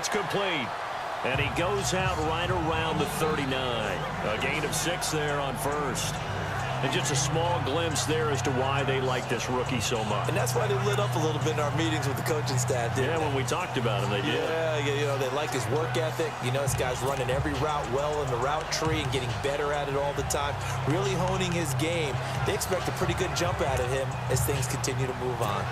That's complete. And he goes out right around the 39. A gain of 6 there on first. And just a small glimpse there as to why they like this rookie so much. And that's why they lit up a little bit in our meetings with the coaching staff. Yeah, when we talked about him, they did. Yeah, you know, they like his work ethic. You know, this guy's running every route well in the route tree and getting better at it all the time, really honing his game. They expect a pretty good jump out of him as things continue to move on.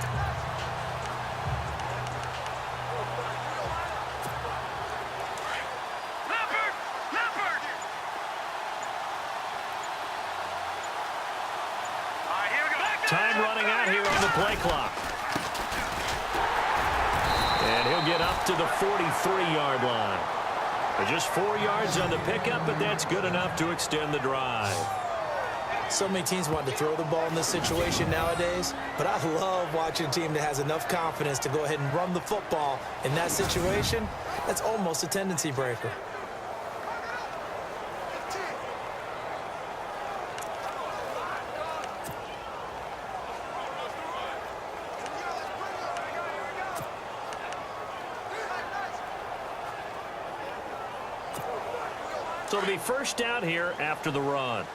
Time running out here on the play clock. And he'll get up to the 43-yard line. Just 4 yards on the pickup, but that's good enough to extend the drive. So many teams want to throw the ball in this situation nowadays, but I love watching a team that has enough confidence to go ahead and run the football in that situation. That's almost a tendency breaker. So it'll be first down here after the run.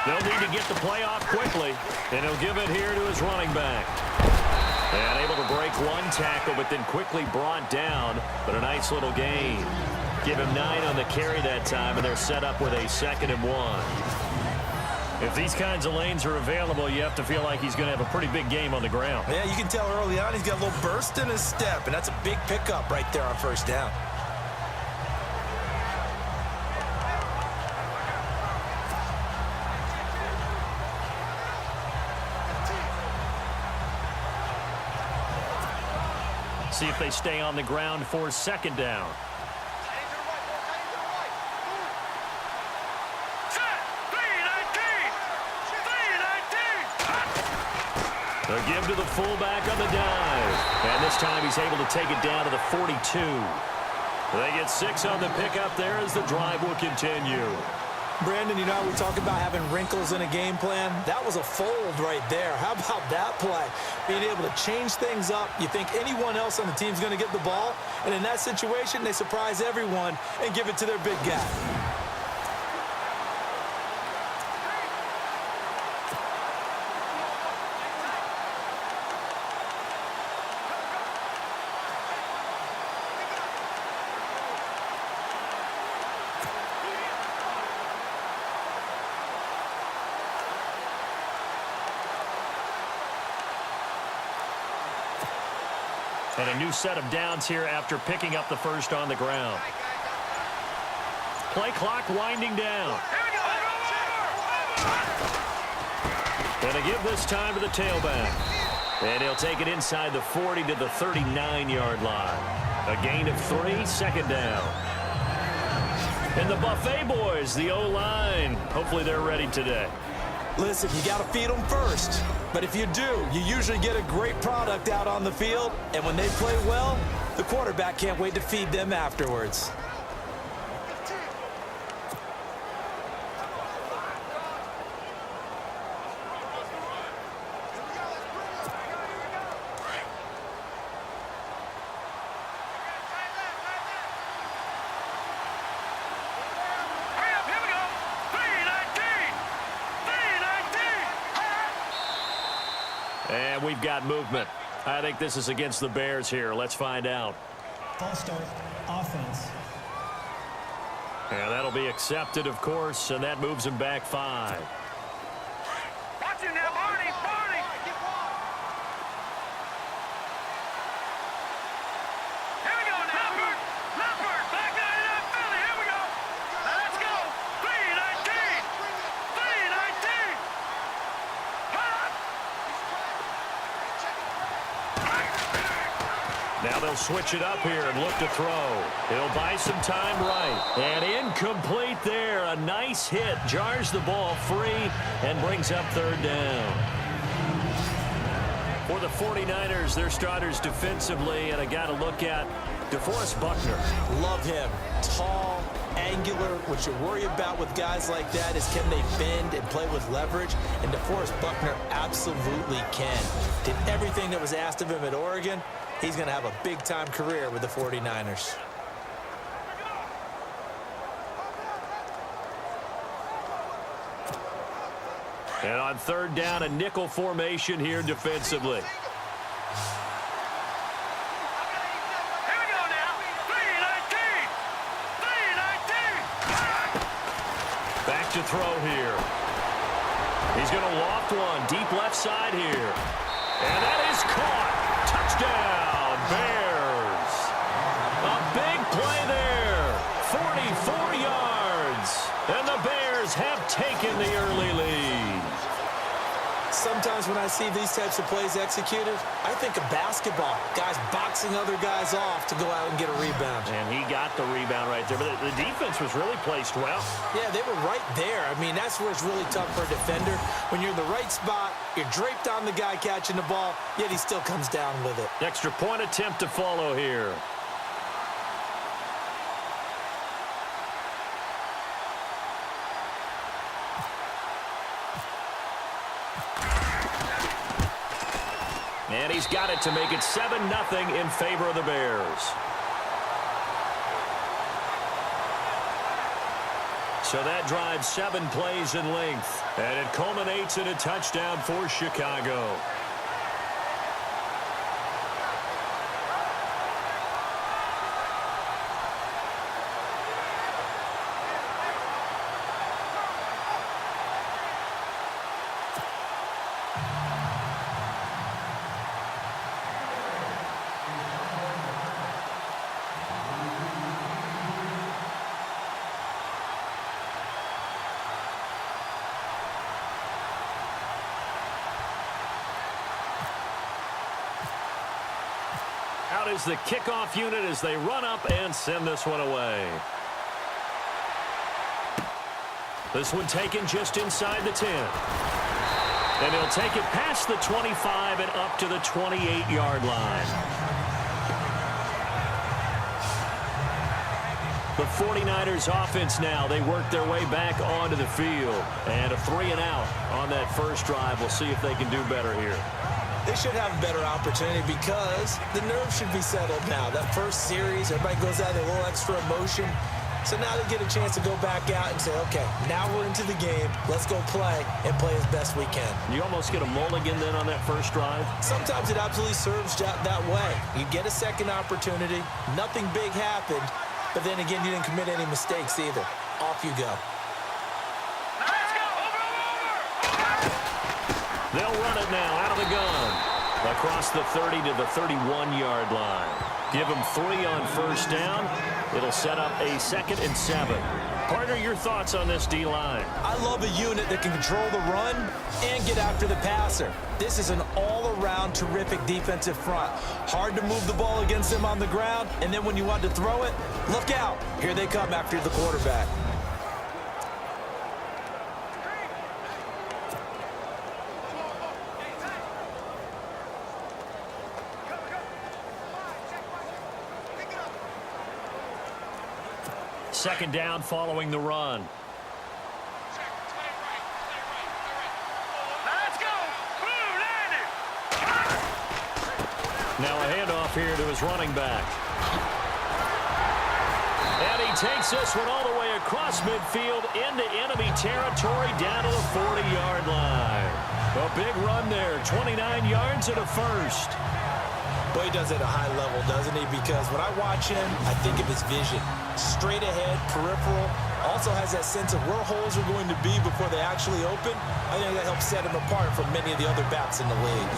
They'll need to get the play off quickly, and he'll give it here to his running back. And able to break one tackle, but then quickly brought down, but a nice little gain. Give him 9 on the carry that time, and they're set up with a 2nd and 1. If these kinds of lanes are available, you have to feel like he's going to have a pretty big game on the ground. Yeah, you can tell early on he's got a little burst in his step, and that's a big pickup right there on first down. See if they stay on the ground for 2nd down. A give to the fullback on the dive. And this time he's able to take it down to the 42. They get 6 on the pickup there as the drive will continue. Brandon, you know, we talk about having wrinkles in a game plan. That was a fold right there. How about that play? Being able to change things up. You think anyone else on the team's going to get the ball, and in that situation, they surprise everyone and give it to their big guy. And a new set of downs here after picking up the first on the ground. Play clock winding down. And a give this time to the tailback. And he'll take it inside the 40 to the 39-yard line. A gain of 3, 2nd down. And the Buffet boys, the O-line, hopefully they're ready today. Listen, you got to feed them first. But if you do, you usually get a great product out on the field. And when they play well, the quarterback can't wait to feed them afterwards. And we've got movement. I think this is against the Bears here. Let's find out. False start, offense. And that'll be accepted, of course, and that moves him back 5. Watch him now, Barney, Barney. Here we go now. Leopard, back down in that Philly. Here we go. Now let's go. 3-19. 3-19. Now they'll switch it up here and look to throw. He'll buy some time right. And incomplete there. A nice hit. Jars the ball free and brings up 3rd down. For the 49ers, their starters defensively, and I got to look at DeForest Buckner. Love him. Tall, angular. What you worry about with guys like that is can they bend and play with leverage? And DeForest Buckner absolutely can. Did everything that was asked of him at Oregon. He's going to have a big-time career with the 49ers. And on third down, a nickel formation here defensively. Back to throw here. He's going to loft one deep left side here. And that is caught. Touchdown, Bears. A big play there. 44 yards. And the Bears have taken the early lead. Sometimes when I see these types of plays executed, I think of basketball. Guys boxing other guys off to go out and get a rebound. And he got the rebound right there. But the defense was really placed well. Yeah, they were right there. I mean, that's where it's really tough for a defender. When you're in the right spot, you're draped on the guy catching the ball, yet he still comes down with it. Extra point attempt to follow here. And he's got it to make it 7-0 in favor of the Bears. So that drives 7 plays in length. And it culminates in a touchdown for Chicago. Out is the kickoff unit as they run up and send this one away. This one taken just inside the 10. And he'll take it past the 25 and up to the 28-yard line. The 49ers offense now, they work their way back onto the field. And a 3-and-out on that first drive. We'll see if they can do better here. They should have a better opportunity because the nerves should be settled now. That first series, everybody goes out with a little extra emotion. So now they get a chance to go back out and say, okay, now we're into the game. Let's go play and play as best we can. You almost get a mulligan then on that first drive? Sometimes it absolutely serves that way. You get a second opportunity. Nothing big happened. But then again, you didn't commit any mistakes either. Off you go. They'll run it now out of the gun. Across the 30 to the 31-yard line. Give them 3 on first down. It'll set up a 2nd and 7. Partner, your thoughts on this D-line? I love a unit that can control the run and get after the passer. This is an all-around terrific defensive front. Hard to move the ball against them on the ground, and then when you want to throw it, look out. Here they come after the quarterback. Second down following the run. Let's go. Blue landed. Now a handoff here to his running back. And he takes this one all the way across midfield into enemy territory down to the 40-yard line. A big run there, 29 yards and a first. Boy, he does it at a high level, doesn't he? Because when I watch him, I think of his vision. Straight ahead, peripheral. Also has that sense of where holes are going to be before they actually open. I think that helps set him apart from many of the other backs in the league.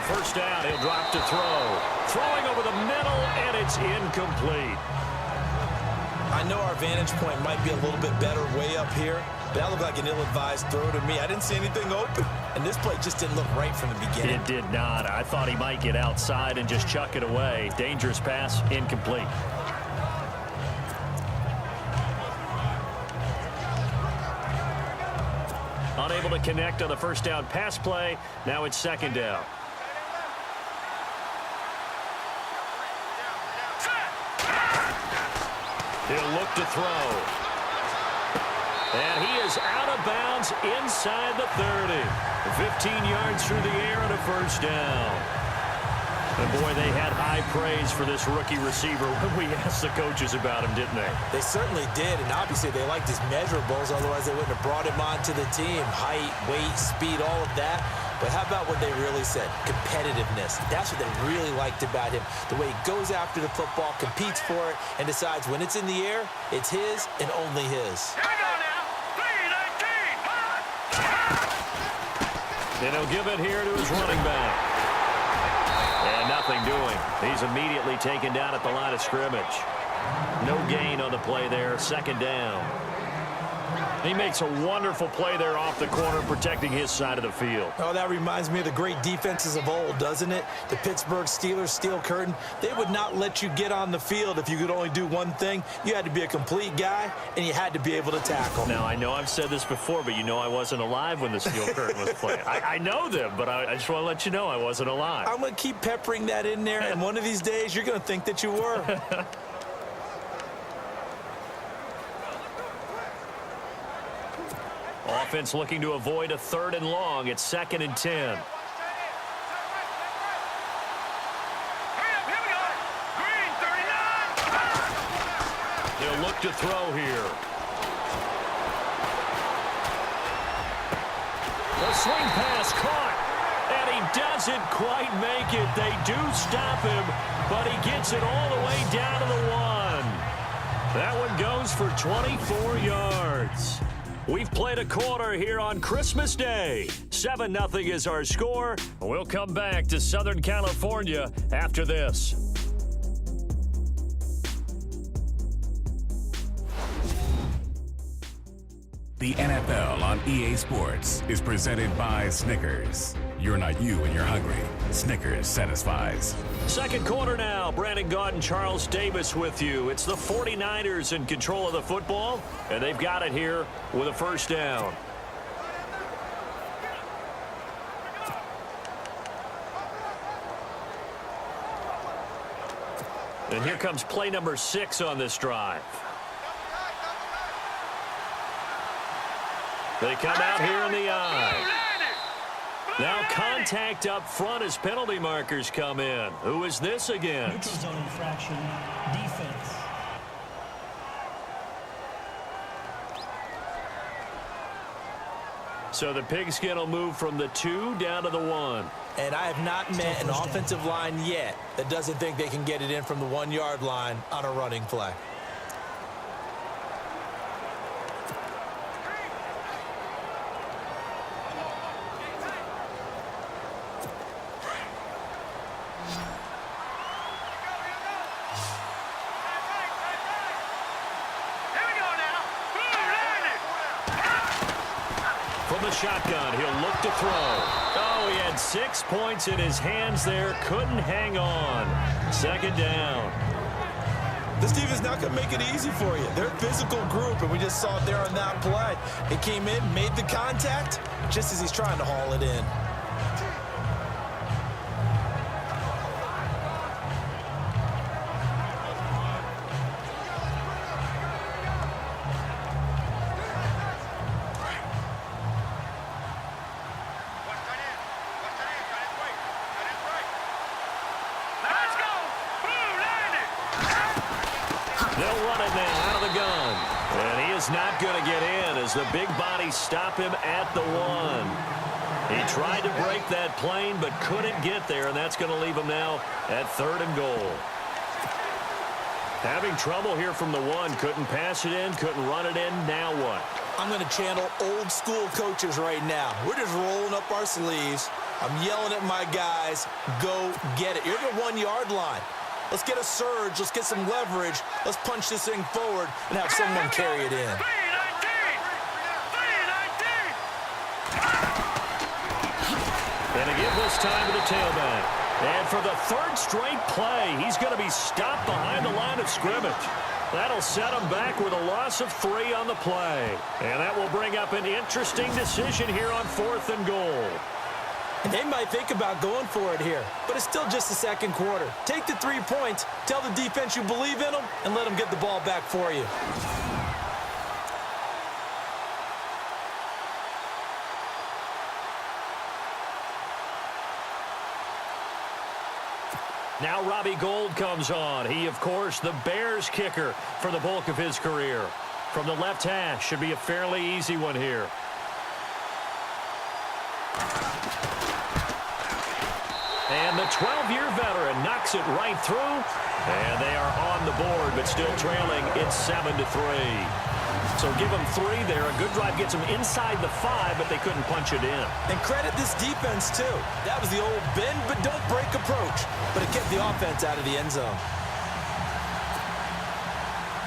First down, he'll drop to throw. Throwing over the middle, and it's incomplete. I know our vantage point might be a little bit better way up here, but that looked like an ill-advised throw to me. I didn't see anything open, and this play just didn't look right from the beginning. It did not. I thought he might get outside and just chuck it away. Dangerous pass, incomplete. Unable to connect on the first down pass play. Now it's second down. He'll look to throw. And he is out of bounds inside the 30. 15 yards through the air and a first down. And boy, they had high praise for this rookie receiver when we asked the coaches about him, didn't they? They certainly did, and obviously they liked his measurables, otherwise they wouldn't have brought him onto the team. Height, weight, speed, all of that. But how about what they really said? Competitiveness. That's what they really liked about him. The way he goes after the football, competes for it, and decides when it's in the air, it's his and only his. Here we go now. 3-19. And he'll give it here to his running back. And nothing doing. He's immediately taken down at the line of scrimmage. No gain on the play there. Second down. He makes a wonderful play there off the corner, protecting his side of the field. Oh, that reminds me of the great defenses of old, doesn't it? The Pittsburgh Steelers, steel curtain. They would not let you get on the field if you could only do one thing. You had to be a complete guy, and you had to be able to tackle. Now, I know I've said this before, but you know I wasn't alive when the steel curtain was playing. I know them, but I just want to let you know I wasn't alive. I'm going to keep peppering that in there, and one of these days you're going to think that you were. Offense looking to avoid a 3rd and long. It's 2nd and 10. Here we go. Green 39. He'll look to throw here. The swing pass caught, and he doesn't quite make it. They do stop him, but he gets it all the way down to the 1. That one goes for 24 yards. We've played a quarter here on Christmas Day. 7-0 is our score. We'll come back to Southern California after this. The NFL on EA Sports is presented by Snickers. You're not you when you're hungry. Snickers satisfies. Second quarter now. Brandon Gaudin and Charles Davis with you. It's the 49ers in control of the football, and they've got it here with a first down. And here comes play number 6 on this drive. They come out here in the eye. Now contact up front as penalty markers come in. Who is this against? Neutral zone infraction, defense. So the pigskin will move from the 2 down to the 1. And I have not met an offensive line yet that doesn't think they can get it in from the 1-yard line on a running play. Shotgun. He'll look to throw. Oh, he had 6 points in his hands there. Couldn't hang on. Second down. This team is not going to make it easy for you. They're a physical group, and we just saw it there on that play. He came in, made the contact, just as he's trying to haul it in. Not going to get in as the big bodies stop him at the 1. He tried to break that plane but couldn't get there, and that's going to leave him now at 3rd and goal. Having trouble here from the 1. Couldn't pass it in, couldn't run it in. Now what? I'm going to channel old school coaches right now. We're just rolling up our sleeves. I'm yelling at my guys, go get it. You're at the 1-yard line. Let's get a surge. Let's get some leverage. Let's punch this thing forward and have someone carry it in. And a give this time to the tailback. And for the third straight play, he's going to be stopped behind the line of scrimmage. That'll set him back with a loss of 3 on the play. And that will bring up an interesting decision here on 4th and goal. And they might think about going for it here, but it's still just the second quarter. Take the 3 points, tell the defense you believe in them, and let them get the ball back for you. Now Robbie Gould comes on. He, of course, the Bears kicker for the bulk of his career. From the left hash, should be a fairly easy one here. And the 12-year veteran knocks it right through. And they are on the board, but still trailing. It's 7-3. So give them 3 there. A good drive gets them inside the 5, but they couldn't punch it in. And credit this defense, too. That was the old bend but don't break approach, but it kept the offense out of the end zone.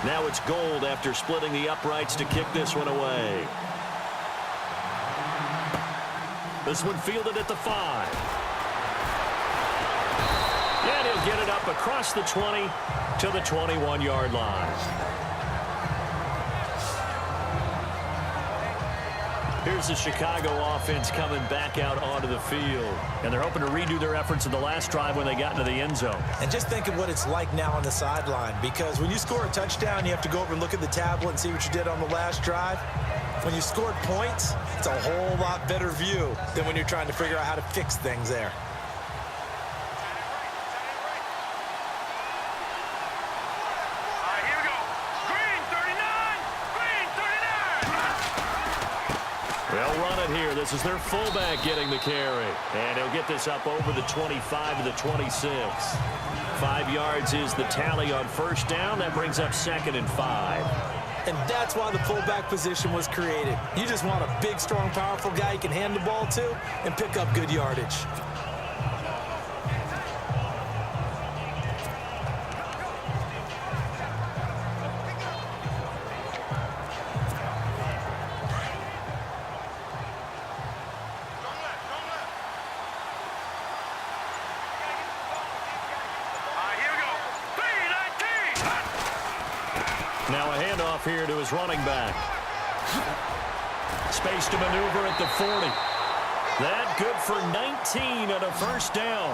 Now it's Gould after splitting the uprights to kick this one away. This one fielded at the 5. And he'll get it up across the 20 to the 21-yard line. Here's the Chicago offense coming back out onto the field. And they're hoping to redo their efforts in the last drive when they got into the end zone. And just think of what it's like now on the sideline, because when you score a touchdown, you have to go over and look at the tablet and see what you did on the last drive. When you scored points, it's a whole lot better view than when you're trying to figure out how to fix things there. They'll run it here. This is their fullback getting the carry. And he'll get this up over the 25 to the 26. 5 yards is the tally on first down. That brings up 2nd and 5. And that's why the fullback position was created. You just want a big, strong, powerful guy you can hand the ball to and pick up good yardage. Now a handoff here to his running back. Space to maneuver at the 40. That good for 19 and a first down.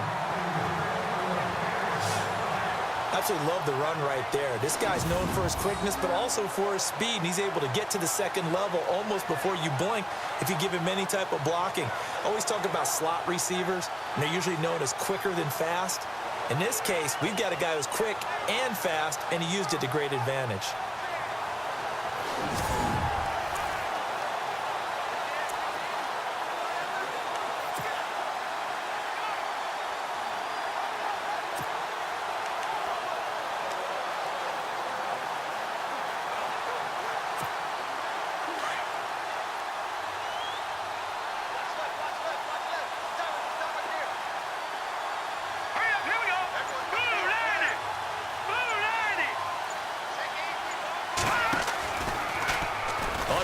Absolutely love the run right there. This guy's known for his quickness, but also for his speed. And he's able to get to the second level almost before you blink if you give him any type of blocking. I always talk about slot receivers, and they're usually known as quicker than fast. In this case, we've got a guy who's quick and fast, and he used it to great advantage.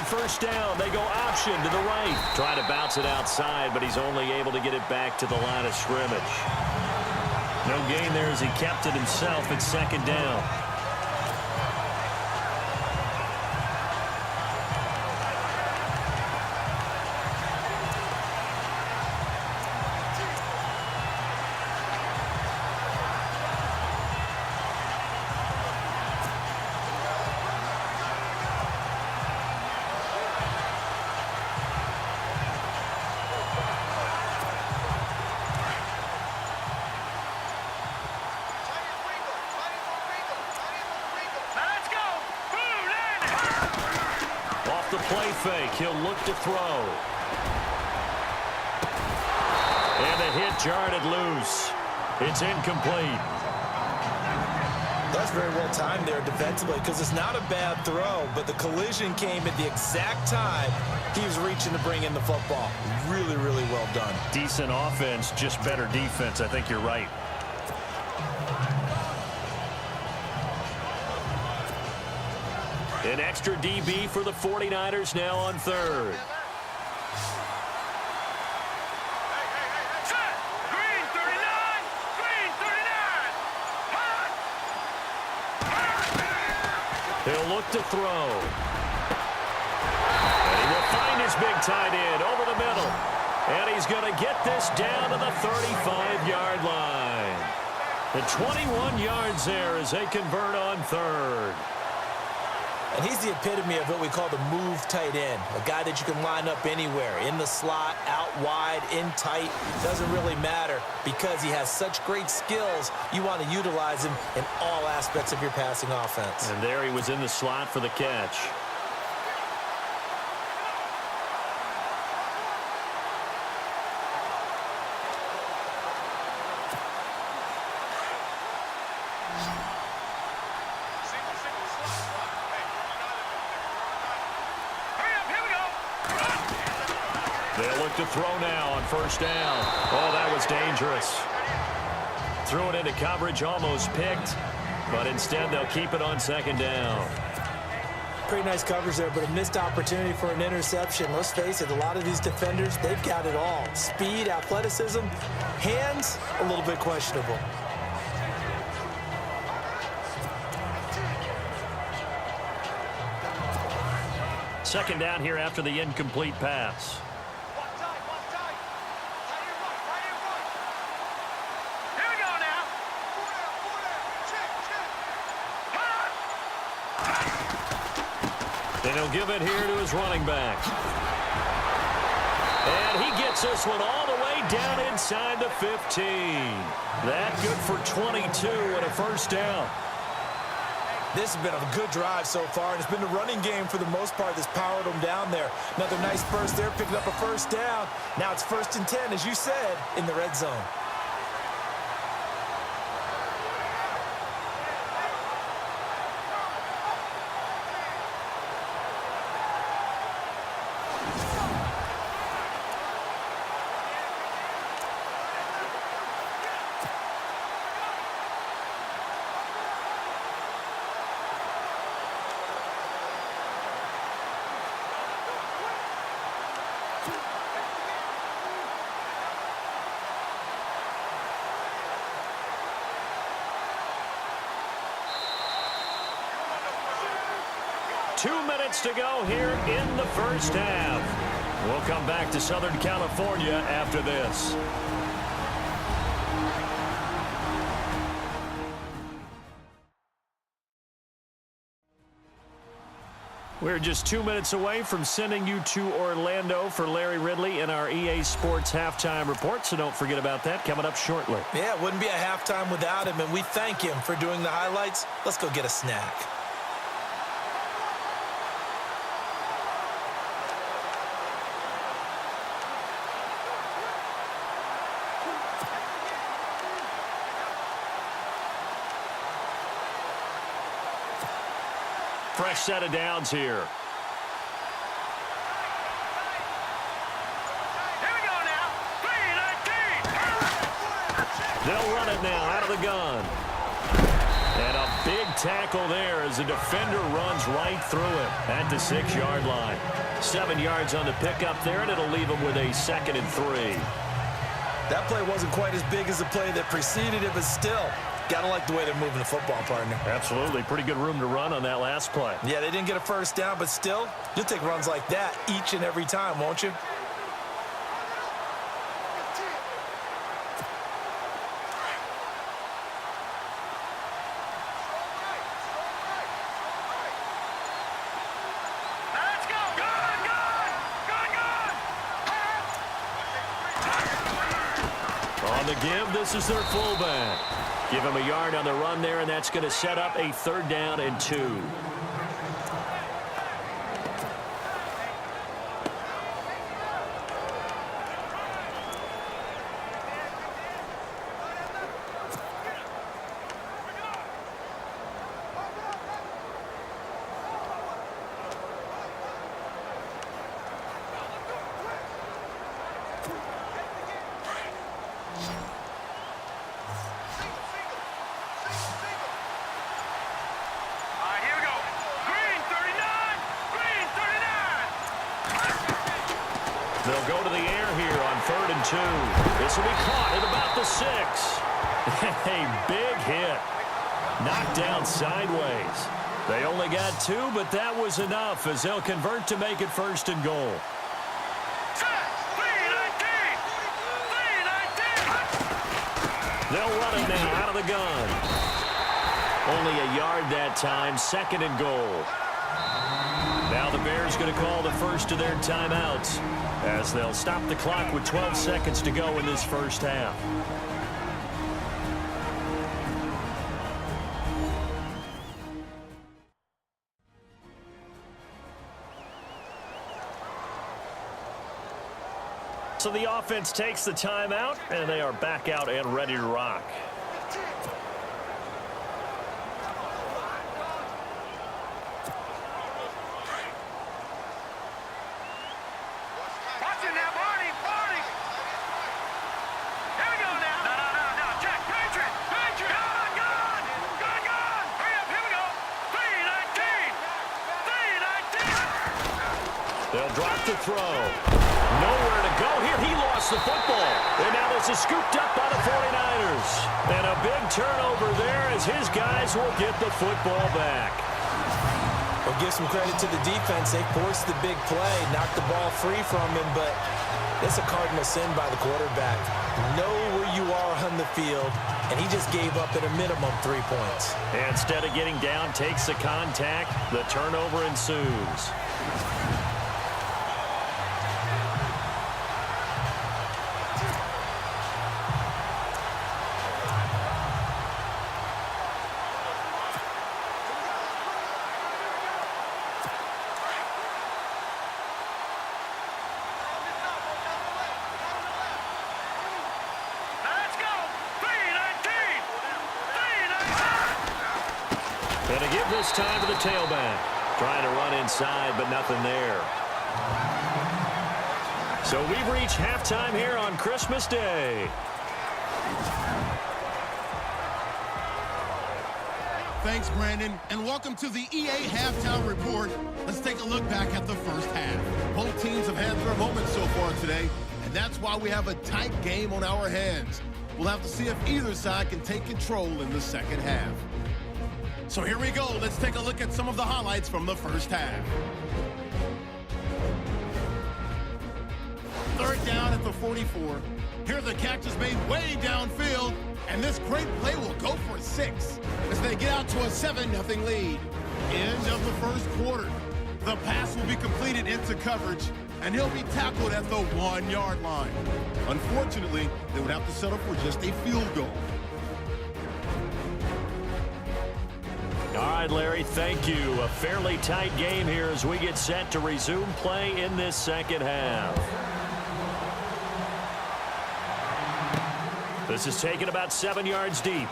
First down, they go option to the right. Trying to bounce it outside, but he's only able to get it back to the line of scrimmage. No gain there as he kept it himself at 2nd down. The play fake. He'll look to throw. And the hit jarred it loose. It's incomplete. That's very well timed there defensively, because it's not a bad throw, but the collision came at the exact time he was reaching to bring in the football. Really, really well done. Decent offense, just better defense. I think you're right. An extra DB for the 49ers now on third. Set. Green 39. Green 39. Hot. He'll look to throw. And he will find his big tight end over the middle. And he's going to get this down to the 35-yard line. And 21 yards there as they convert on third. And he's the epitome of what we call the move tight end, a guy that you can line up anywhere, in the slot, out wide, in tight. Doesn't really matter because he has such great skills. You want to utilize him in all aspects of your passing offense. And there he was in the slot for the catch. They'll look to throw now on first down. Oh, that was dangerous. Threw it into coverage, almost picked, but instead they'll keep it on second down. Pretty nice coverage there, but a missed opportunity for an interception. Let's face it, a lot of these defenders, they've got it all. Speed, athleticism, hands, a little bit questionable. Second down here after the incomplete pass. And he'll give it here to his running back. And he gets this one all the way down inside the 15. That good for 22 and a first down. This has been a good drive so far, and it's been the running game for the most part that's powered them down there. Another nice burst there, picking up a first down. Now it's 1st and 10, as you said, in the red zone. Two minutes to go here in the first half. We'll come back to Southern California after this. We're just 2 minutes away from sending you to Orlando for Larry Ridley in our EA Sports Halftime Report, so don't forget about that coming up shortly. Yeah, it wouldn't be a halftime without him, and we thank him for doing the highlights. Let's go get a snack. Fresh set of downs here. Here we go now. 3-19. They'll run it now out of the gun. And a big tackle there as the defender runs right through it at the 6-yard line. 7 yards on the pickup there, and it'll leave them with a 2nd and 3. That play wasn't quite as big as the play that preceded it, but still, gotta like the way they're moving the football, partner. Absolutely. Pretty good room to run on that last play. Yeah, they didn't get a first down, but still, you'll take runs like that each and every time, won't you? Let's go. Good, good. Good, good. On the give, this is their fullback. Give him a yard on the run there, and that's going to set up a 3rd down and 2. All right, here we go. They'll go to the air here on 3rd and 2. This will be caught at about the 6. A big hit. Knocked down sideways. They only got 2, but that was enough as they'll convert to make it 1st and goal. They'll run it now out of the gun. Only a yard that time, 2nd and goal. Now the Bears going to call the first of their timeouts as they'll stop the clock with 12 seconds to go in this first half. So the offense takes the timeout, and they are back out and ready to rock. Watch it now, Barney! Barney! Here we go now! No, Jack, Patriot! Gone! Hurry up, here we go! 3:19! They'll drop the throw. Nowhere to go here. He lost the football. And now this is scooped up by the 49ers. And a big turnover there as his guys will get the football back. Well, give some credit to the defense. They forced the big play, knocked the ball free from him, but it's a cardinal sin by the quarterback. Know where you are on the field, and he just gave up at a minimum 3 points. And instead of getting down, takes the contact. The turnover ensues. And to give this time to the tailback. Trying to run inside, but nothing there. So we've reached halftime here on Christmas Day. Thanks, Brandon, and welcome to the EA Halftime Report. Let's take a look back at the first half. Both teams have had their moments so far today, and that's why we have a tight game on our hands. We'll have to see if either side can take control in the second half. So here we go. Let's take a look at some of the highlights from the first half. 3rd down at the 44. Here the catch is made way downfield, and this great play will go for 6 as they get out to a 7-0 lead. End of the first quarter. The pass will be completed into coverage, and he'll be tackled at the 1-yard line. Unfortunately, they would have to settle for just a field goal. All right, Larry, thank you. A fairly tight game here as we get set to resume play in this second half. This is taken about 7 yards deep.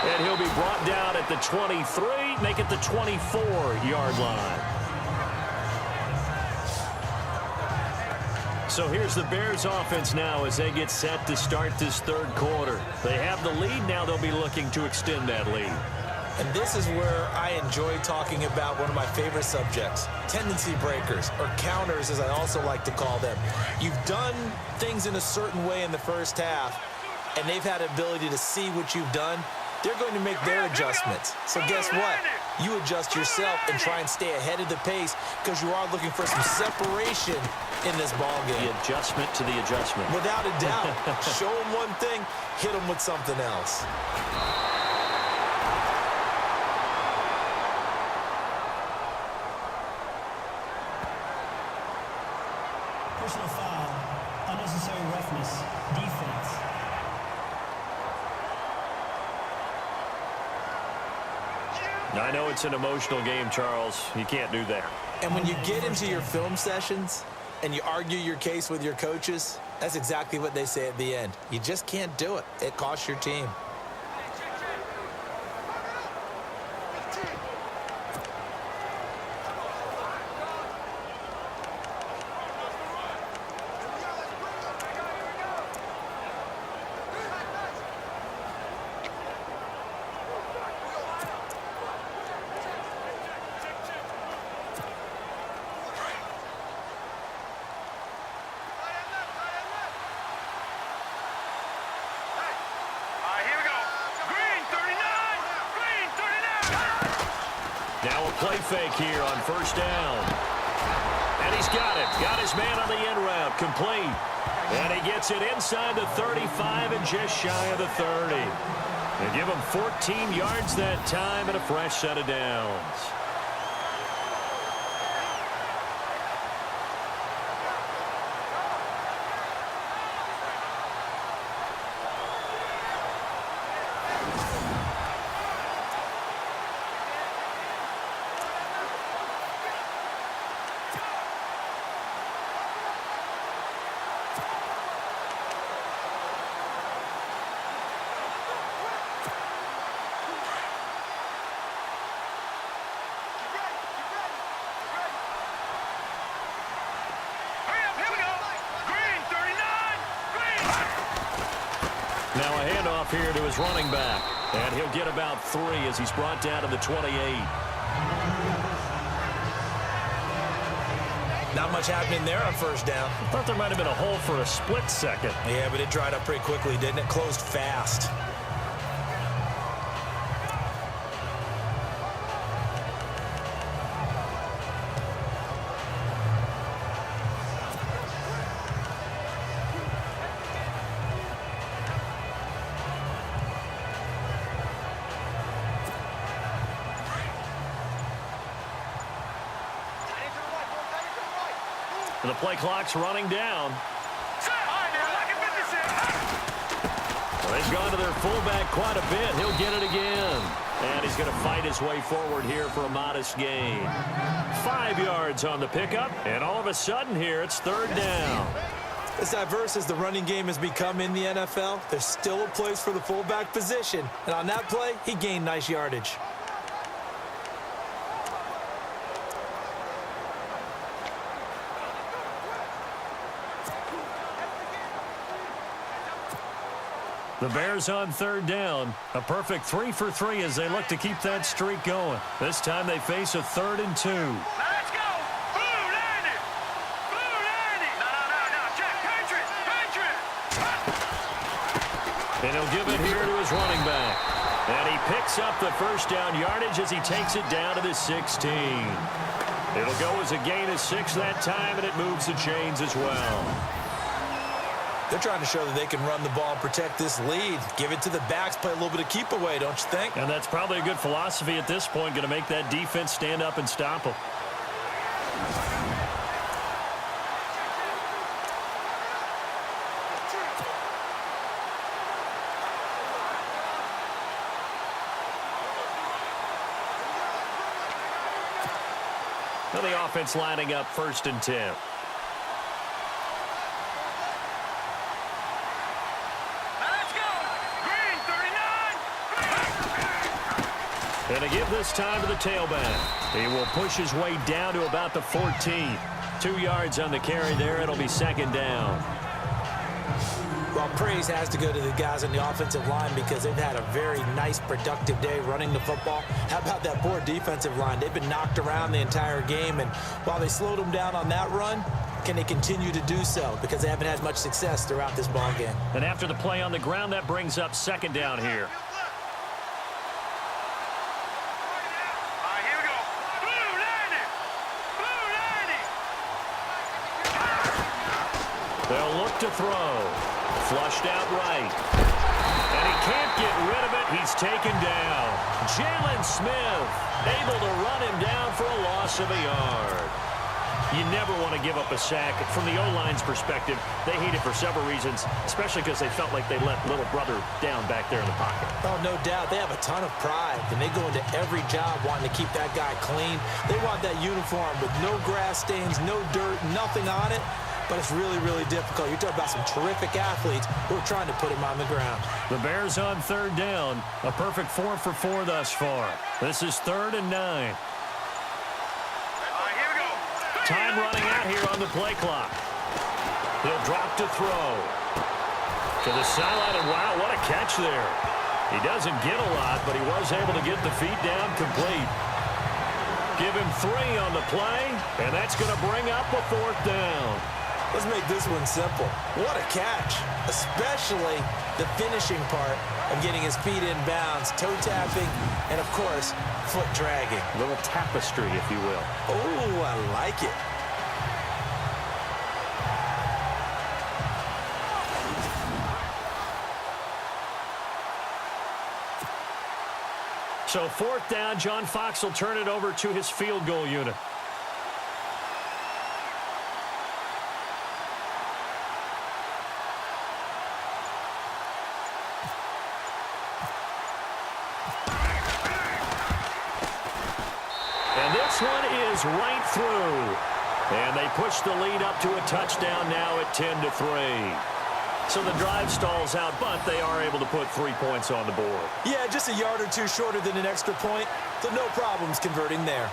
And he'll be brought down at the 23, make it the 24-yard line. So here's the Bears offense now as they get set to start this third quarter. They have the lead. Now they'll be looking to extend that lead. And this is where I enjoy talking about one of my favorite subjects, tendency breakers, or counters as I also like to call them. You've done things in a certain way in the first half, and they've had the ability to see what you've done. They're going to make their adjustments. So guess what? You adjust yourself and try and stay ahead of the pace because you are looking for some separation in this ball game. The adjustment to the adjustment. Without a doubt. Show them one thing, hit them with something else. Personal foul, unnecessary roughness, defense. I know it's an emotional game, Charles. You can't do that. And when you get into your film sessions and you argue your case with your coaches, that's exactly what they say at the end. You just can't do it. It costs your team. Now a play fake here on first down. And he's got it. Got his man on the in route. Complete. And he gets it inside the 35 and just shy of the 30. They give him 14 yards that time and a fresh set of downs. Now a handoff here to his running back. And he'll get about 3 as he's brought down to the 28. Not much happening there on first down. I thought there might have been a hole for a split second. Yeah, but it dried up pretty quickly, didn't it? Closed fast. The play clock's running down. Well, they've gone to their fullback quite a bit. He'll get it again. And he's going to fight his way forward here for a modest gain. 5 yards on the pickup. And all of a sudden here, it's third down. As diverse as the running game has become in the NFL, there's still a place for the fullback position. And on that play, he gained nice yardage. The Bears on third down. A perfect 3 for 3 as they look to keep that streak going. This time they face a 3rd and 2. Let's go! Blue 90! Blue 90! No, check! Patriot! And he'll give it here to his running back. And he picks up the first down yardage as he takes it down to the 16. It'll go as a gain of 6 that time, and it moves the chains as well. They're trying to show that they can run the ball and protect this lead. Give it to the backs, play a little bit of keep away, don't you think? And that's probably a good philosophy at this point, going to make that defense stand up and stop them. Now the offense lining up 1st and 10. And to give this time to the tailback. He will push his way down to about the 14. 2 yards on the carry there. It'll be 2nd down. Well, praise has to go to the guys on the offensive line because they've had a very nice, productive day running the football. How about that poor defensive line? They've been knocked around the entire game, and while they slowed them down on that run, can they continue to do so? Because they haven't had much success throughout this ball game. And after the play on the ground, that brings up 2nd down here. They'll look to throw. Flushed out right. And he can't get rid of it. He's taken down. Jalen Smith able to run him down for a loss of a yard. You never want to give up a sack. From the O-line's perspective, they hate it for several reasons, especially because they felt like they let little brother down back there in the pocket. Oh, no doubt. They have a ton of pride, and they go into every job wanting to keep that guy clean. They want that uniform with no grass stains, no dirt, nothing on it. But it's really, really difficult. You're talking about some terrific athletes who are trying to put him on the ground. The Bears on third down. A perfect 4 for 4 thus far. This is 3rd and 9. Time running out here on the play clock. He'll drop to throw. To the sideline, and wow, what a catch there. He doesn't get a lot, but he was able to get the feet down complete. Give him 3 on the play, and that's going to bring up a 4th down. Let's make this one simple. What a catch, especially the finishing part of getting his feet in bounds, toe tapping, and, of course, foot dragging. A little tapestry, if you will. Oh, I like it. So 4th down, John Fox will turn it over to his field goal unit. And this one is right through. And they push the lead up to a touchdown now at 10-3. So the drive stalls out, but they are able to put 3 points on the board. Yeah, just a yard or two shorter than an extra point, so no problems converting there.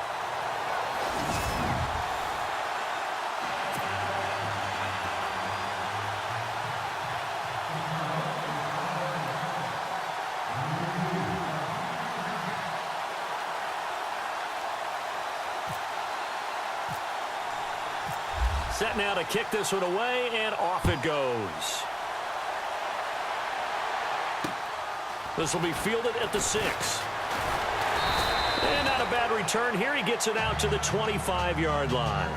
Set now to kick this one away, and off it goes. This will be fielded at the 6. And not a bad return here. He gets it out to the 25-yard line.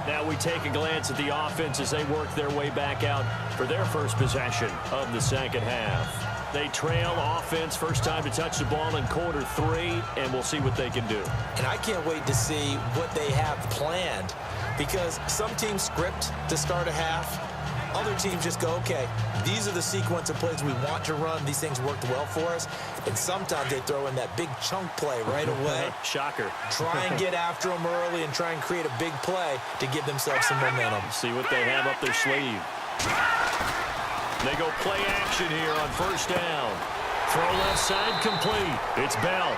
Now we take a glance at the offense as they work their way back out for their first possession of the second half. They trail offense, first time to touch the ball in quarter 3, and we'll see what they can do. And I can't wait to see what they have planned, because some teams script to start a half. Other teams just go, okay, these are the sequence of plays we want to run. These things worked well for us. And sometimes they throw in that big chunk play right away. Shocker. Try and get after them early and try and create a big play to give themselves some momentum. See what they have up their sleeve. They go play action here on first down. Throw left side complete. It's Bell.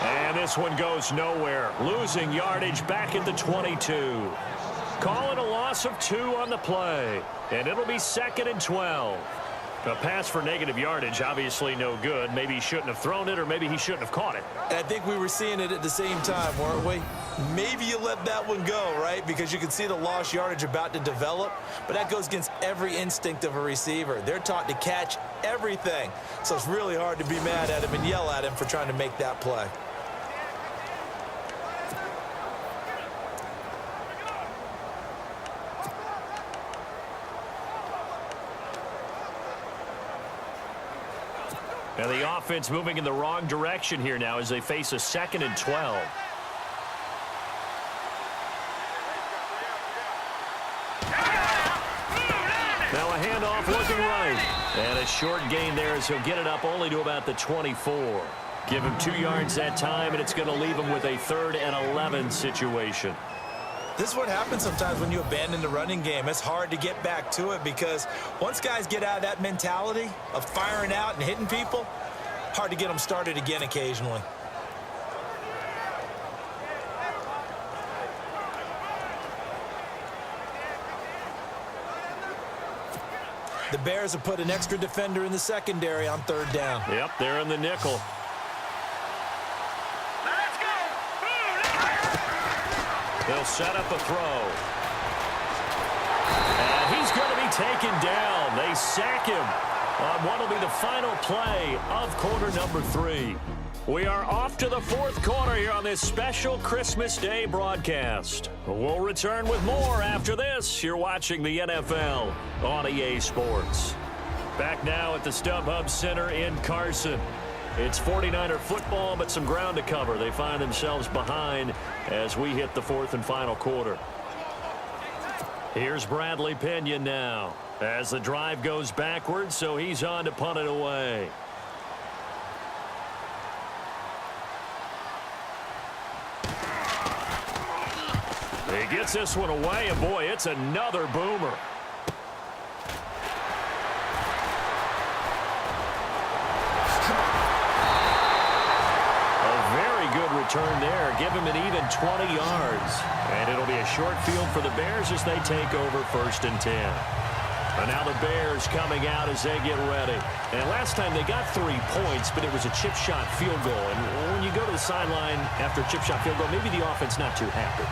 And this one goes nowhere. Losing yardage back at the 22. Call it a loss of 2 on the play. And it'll be 2nd and 12. A pass for negative yardage, obviously no good. Maybe he shouldn't have thrown it, or maybe he shouldn't have caught it. And I think we were seeing it at the same time, weren't we? Maybe you let that one go, right? Because you can see the lost yardage about to develop. But that goes against every instinct of a receiver. They're taught to catch everything. So it's really hard to be mad at him and yell at him for trying to make that play. And the offense moving in the wrong direction here now as they face a 2nd and 12. Now a handoff looking right. And a short gain there as he'll get it up only to about the 24. Give him 2 yards that time, and it's going to leave him with a 3rd and 11 situation. This is what happens sometimes when you abandon the running game. It's hard to get back to it because once guys get out of that mentality of firing out and hitting people, hard to get them started again occasionally. The Bears have put an extra defender in the secondary on 3rd down. Yep, they're in the nickel. They'll set up a throw. And he's going to be taken down. They sack him on what will be the final play of quarter number 3. We are off to the 4th quarter here on this special Christmas Day broadcast. We'll return with more after this. You're watching the NFL on EA Sports. Back now at the StubHub Center in Carson. It's 49er football, but some ground to cover. They find themselves behind as we hit the 4th and final quarter. Here's Bradley Pinion now as the drive goes backwards, so he's on to punt it away. He gets this one away, and boy, it's another boomer. Return there, give him an even 20 yards. And it'll be a short field for the Bears as they take over 1st and 10. And now the Bears coming out as they get ready. And last time they got 3 points, but it was a chip shot field goal. And when you go to the sideline after a chip shot field goal, maybe the offense not too happy.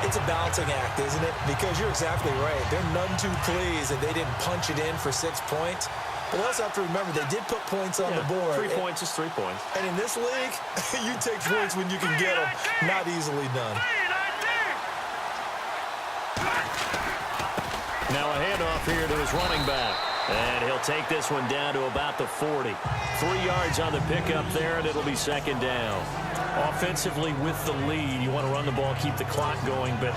It's a balancing act, isn't it? Because you're exactly right. They're none too pleased that they didn't punch it in for 6 points. But we also have to remember they did put points on the board. 3 points is 3 points. And in this league, you take points when you can get them. Not easily done. Now a handoff here to his running back. And he'll take this one down to about the 40. 3 yards on the pickup there, and it'll be second down. Offensively with the lead, you want to run the ball, keep the clock going, but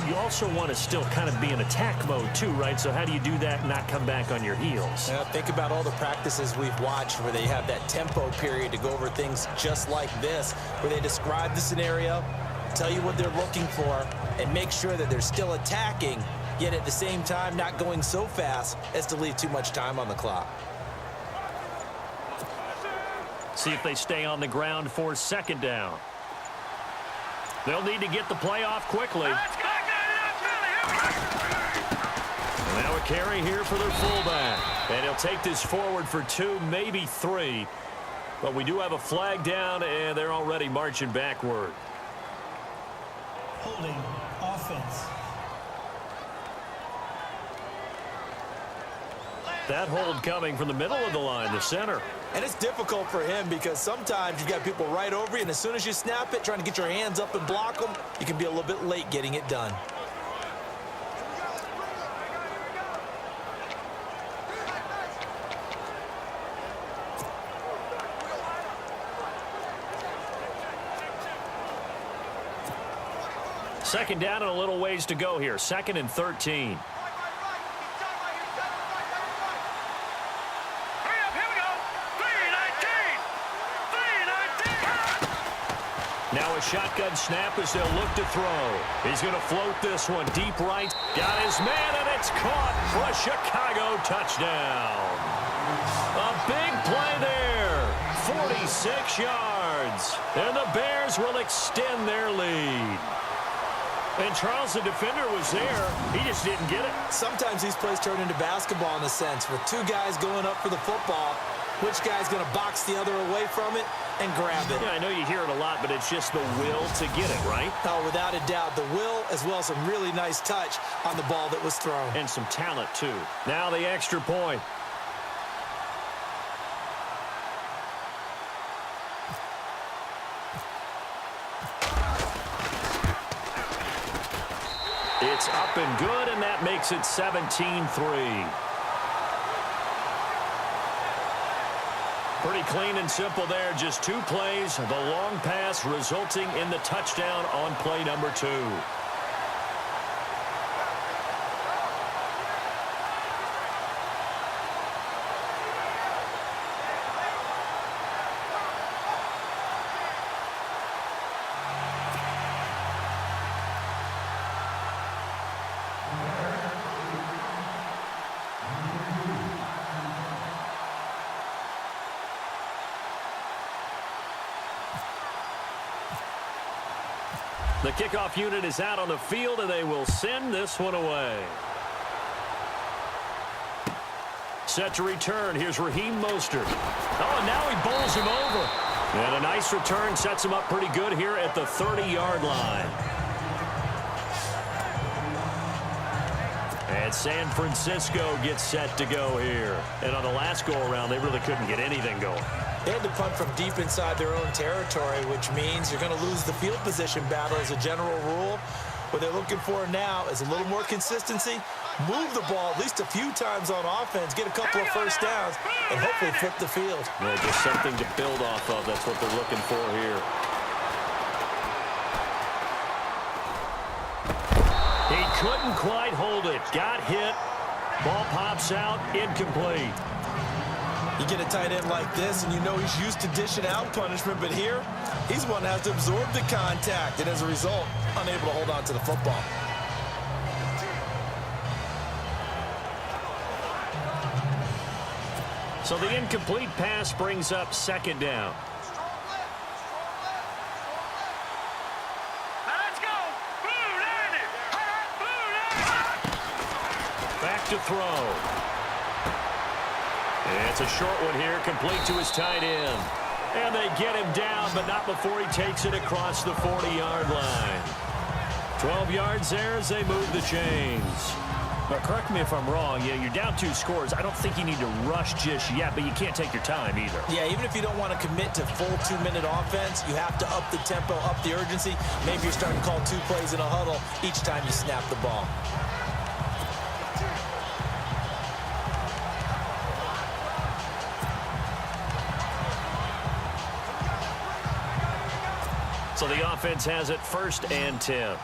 you also want to still kind of be in attack mode too, right? So how do you do that and not come back on your heels? Now, think about all the practices we've watched where they have that tempo period to go over things just like this, where they describe the scenario, tell you what they're looking for, and make sure that they're still attacking, yet at the same time not going so fast as to leave too much time on the clock. See if they stay on the ground for second down. They'll need to get the play off quickly. Now a carry here for their fullback. And he'll take this forward for 2, maybe 3. But we do have a flag down, and they're already marching backward. Holding offense. That hold coming from the middle of the line, the center. And it's difficult for him because sometimes you've got people right over you, and as soon as you snap it, trying to get your hands up and block them, you can be a little bit late getting it done. Second down and a little ways to go here. 2nd and 13. Now a shotgun snap as they'll look to throw. He's going to float this one deep right. Got his man, and it's caught for a Chicago touchdown. A big play there. 46 yards. And the Bears will extend their lead. And Charles, the defender, was there. He just didn't get it. Sometimes these plays turn into basketball in a sense, with 2 guys going up for the football. Which guy's going to box the other away from it and grab it? Yeah, I know you hear it a lot, but it's just the will to get it, right? Oh, without a doubt, the will as well as some really nice touch on the ball that was thrown. And some talent, too. Now the extra point. It's up and good, and that makes it 17-3. Pretty clean and simple there. Just 2 plays. The long pass resulting in the touchdown on play number 2. The kickoff unit is out on the field, and they will send this one away. Set to return. Here's Raheem Mostert. Oh, and now he bowls him over. And a nice return sets him up pretty good here at the 30-yard line. And San Francisco gets set to go here. And on the last go-around, they really couldn't get anything going. They had to punt from deep inside their own territory, which means you're going to lose the field position battle as a general rule. What they're looking for now is a little more consistency, move the ball at least a few times on offense, get a couple of first downs, and hopefully flip the field. Yeah, just something to build off of. That's what they're looking for here. He couldn't quite hold it. Got hit. Ball pops out. Incomplete. You get a tight end like this, and you know he's used to dishing out punishment, but here, he's the one that has to absorb the contact, and as a result, unable to hold on to the football. So the incomplete pass brings up second down. Let's go. Blue 90. Blue 90. Back to throw. It's a short one here, complete to his tight end. And they get him down, but not before he takes it across the 40-yard line. 12 yards there as they move the chains. But correct me if I'm wrong, you're down 2 scores. I don't think you need to rush just yet, but you can't take your time either. Yeah, even if you don't want to commit to full 2-minute offense, you have to up the tempo, up the urgency. Maybe you're starting to call 2 plays in a huddle each time you snap the ball. So the offense has it 1st and 10.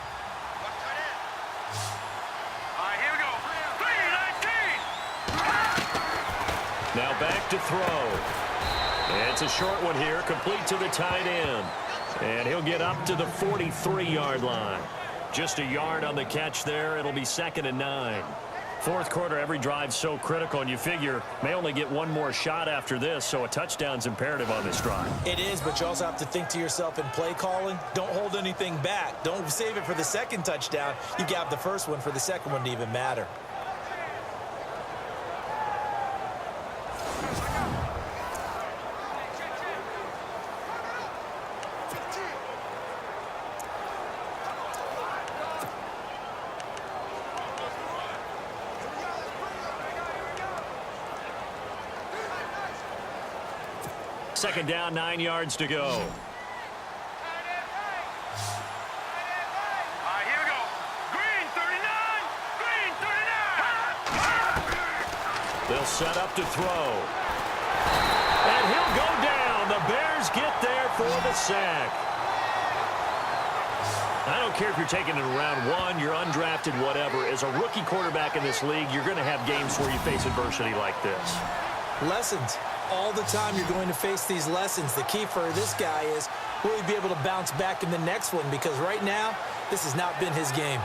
Now back to throw. It's a short one here, complete to the tight end. And he'll get up to the 43-yard line. Just a yard on the catch there. It'll be 2nd and 9. 4th quarter, every drive's so critical, and you figure may only get one more shot after this, so a touchdown's imperative on this drive. It is, but you also have to think to yourself in play calling, don't hold anything back. Don't save it for the 2nd touchdown. You got the 1st one for the 2nd one to even matter. Second down, 9 yards to go. All right, here we go. Green 39. Green 39. They'll set up to throw. And he'll go down. The Bears get there for the sack. I don't care if you're taking it in round 1, you're undrafted, whatever. As a rookie quarterback in this league, you're going to have games where you face adversity like this. Lessons. All the time you're going to face these lessons. The key for this guy is, will he be able to bounce back in the next one? Because right now, this has not been his game.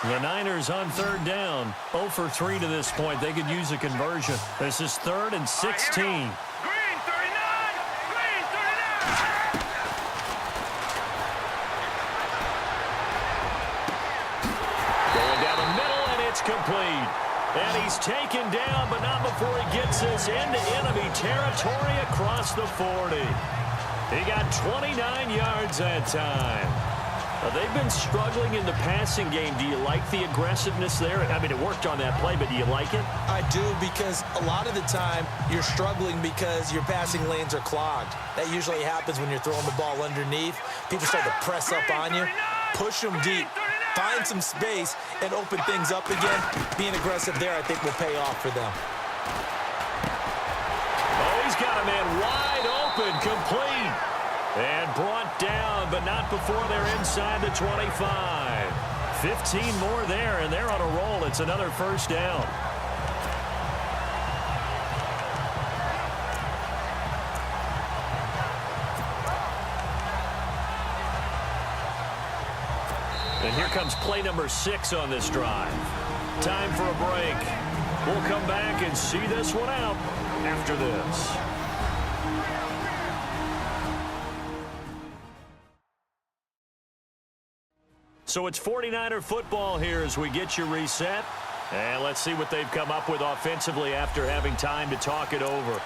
The Niners on 3rd down. 0 for 3 to this point. They could use a conversion. This is 3rd and 16. Green 39. Green 39. Going down the middle, and it's complete. And he's taken down, but not before he gets this into enemy territory across the 40. He got 29 yards that time. They've been struggling in the passing game. Do you like the aggressiveness there? I mean, it worked on that play, but do you like it? I do, because a lot of the time you're struggling because your passing lanes are clogged. That usually happens when you're throwing the ball underneath. People start to press up on you, push them deep, find some space, and open things up again. Being aggressive there, I think, will pay off for them. Oh, he's got a man wide open, complete. And brought down, but not before they're inside the 25. 15 more there, and they're on a roll. It's another 1st down. And here comes play number 6 on this drive. Time for a break. We'll come back and see this one out after this. So it's 49er football here as we get you reset. And let's see what they've come up with offensively after having time to talk it over.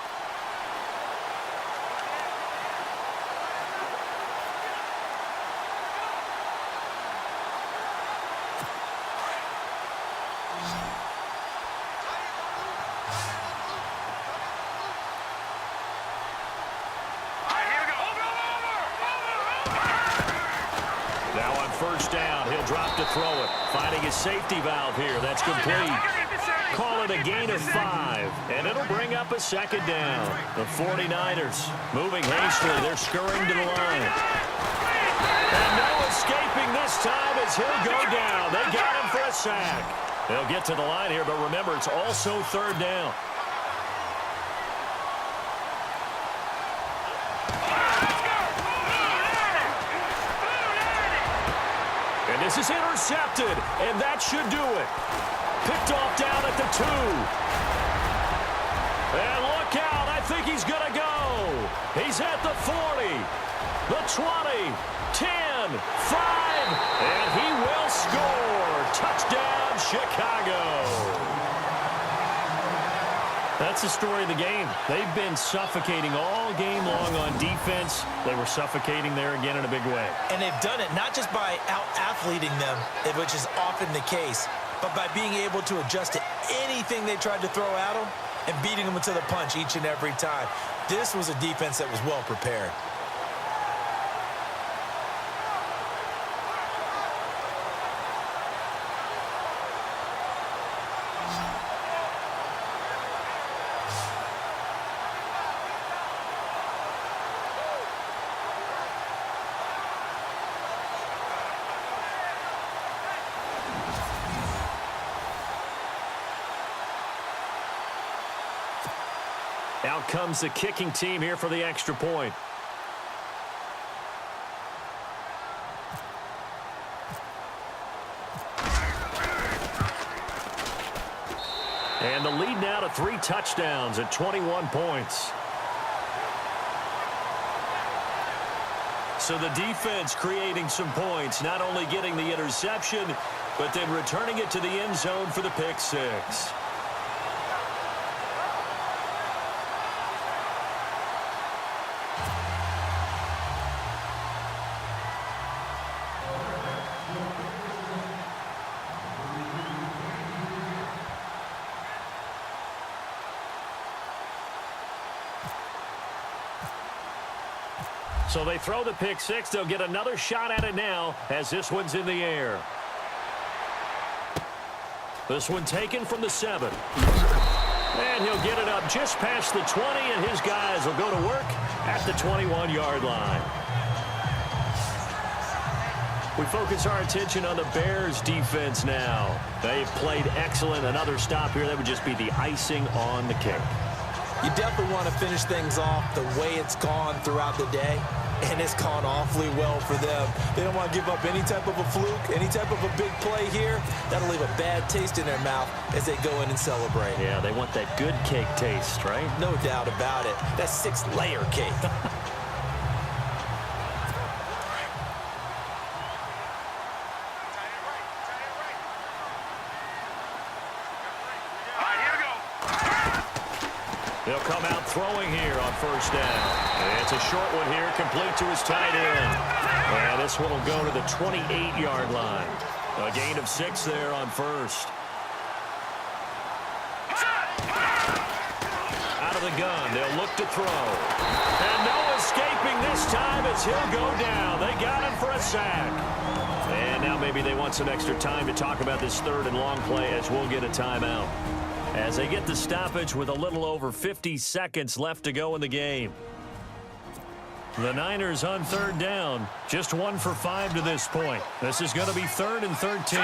Now on 1st down, he'll drop to throw it. Finding his safety valve here. That's complete. Call it a gain of 5, and it'll bring up a 2nd down. The 49ers moving hastily. They're scurrying to the line. And no escaping this time as he'll go down. They got him for a sack. They'll get to the line here, but remember, it's also 3rd down. This is intercepted, and that should do it. Picked off down at the 2. And look out, I think he's going to go. He's at the 40, the 20, 10, 5, and he will score. Touchdown, Chicago. That's the story of the game. They've been suffocating all game long on defense. They were suffocating there again in a big way. And they've done it not just by out-athleting them, which is often the case, but by being able to adjust to anything they tried to throw at them and beating them to the punch each and every time. This was a defense that was well prepared. Out comes the kicking team here for the extra point. And the lead now to 3 touchdowns at 21 points. So the defense creating some points, not only getting the interception, but then returning it to the end zone for the pick 6. So they throw the pick 6. They'll get another shot at it now as this one's in the air. This one taken from the 7. And he'll get it up just past the 20, and his guys will go to work at the 21-yard line. We focus our attention on the Bears defense now. They've played excellent. Another stop here, that would just be the icing on the cake. You definitely want to finish things off the way it's gone throughout the day, and it's gone awfully well for them. They don't want to give up any type of a fluke, any type of a big play here. That'll leave a bad taste in their mouth as they go in and celebrate. Yeah, they want that good cake taste, right? No doubt about it. That 6-layer cake. They'll come out throwing here on first down. And it's a short one here, complete to his tight end. And this one will go to the 28-yard line. A gain of 6 there on first. Out of the gun, they'll look to throw. And no escaping this time as he'll go down. They got him for a sack. And now maybe they want some extra time to talk about this 3rd and long play as we'll get a timeout. As they get the stoppage with a little over 50 seconds left to go in the game. The Niners on 3rd down. Just 1 for 5 to this point. This is going to be 3rd and 13.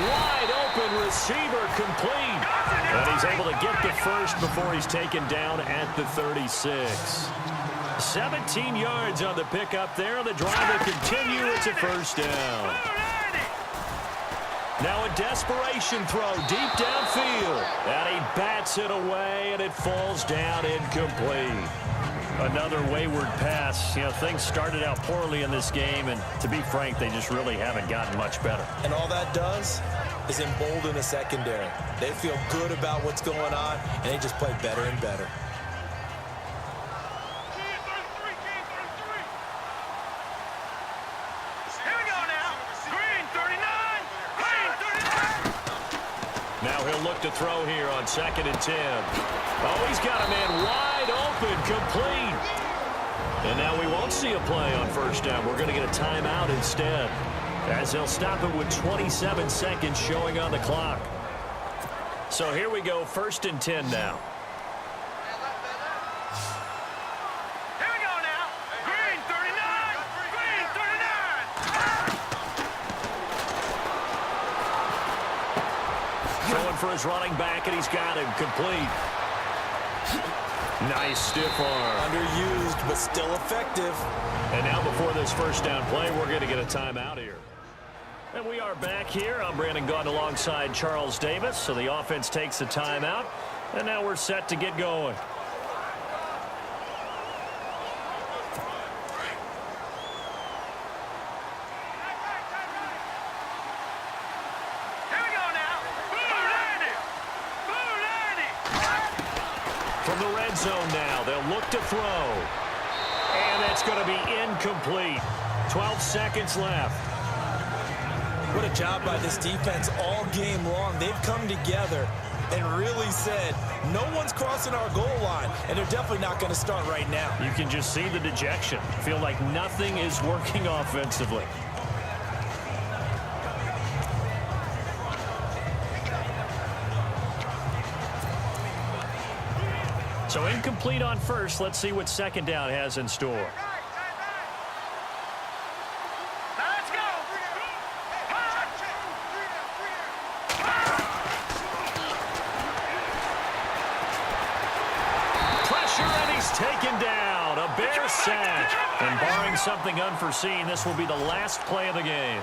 Wide open receiver complete. And he's able to get the first before he's taken down at the 36. 17 yards on the pickup there. The drive will continue. It's a first down. Now a desperation throw deep downfield. And he bats it away, and it falls down incomplete. Another wayward pass. You know, things started out poorly in this game, and to be frank, they just really haven't gotten much better. And all that does is embolden the secondary. They feel good about what's going on, and they just play better and better. Now he'll look to throw here on 2nd and 10. Oh, he's got a man wide open, complete. And now we won't see a play on first down. We're going to get a timeout instead, as they'll stop it with 27 seconds showing on the clock. So here we go, 1st and 10 now. Here we go now. Green 39. Green 39. Throwing for his running back, and he's got him complete. Nice stiff arm. Underused, but still effective. And now before this first down play, we're going to get a timeout here. And we are back here. I'm Brandon Gaudin alongside Charles Davis. So the offense takes a timeout. And now we're set to get going. Here we go now. From the red zone now, they'll look to throw. And it's going to be incomplete. 12 seconds left. What a job by this defense all game long. They've come together and really said, no one's crossing our goal line, and they're definitely not going to start right now. You can just see the dejection. Feel like nothing is working offensively. So incomplete on first. Let's see what second down has in store. Let's go. Pressure, and he's taken down. A Bear sack. And barring something unforeseen, this will be the last play of the game.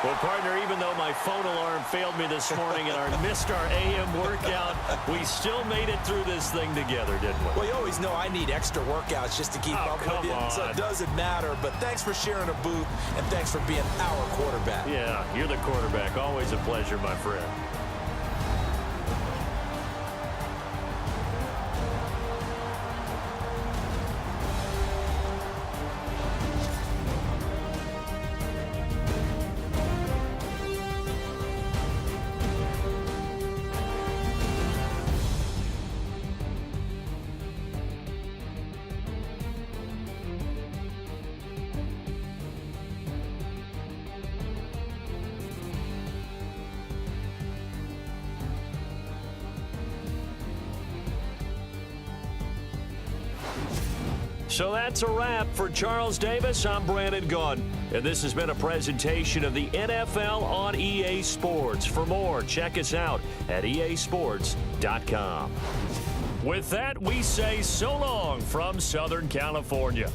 Well, partner, even though my phone alarm failed me this morning and I missed our AM workout, we still made it through this thing together, didn't we? Well, you always know I need extra workouts just to keep up with you, so it doesn't matter. But thanks for sharing a booth, and thanks for being our quarterback. Yeah, you're the quarterback. Always a pleasure, my friend. So that's a wrap for Charles Davis. I'm Brandon Gaudin, and this has been a presentation of the NFL on EA Sports. For more, check us out at easports.com. With that, we say so long from Southern California.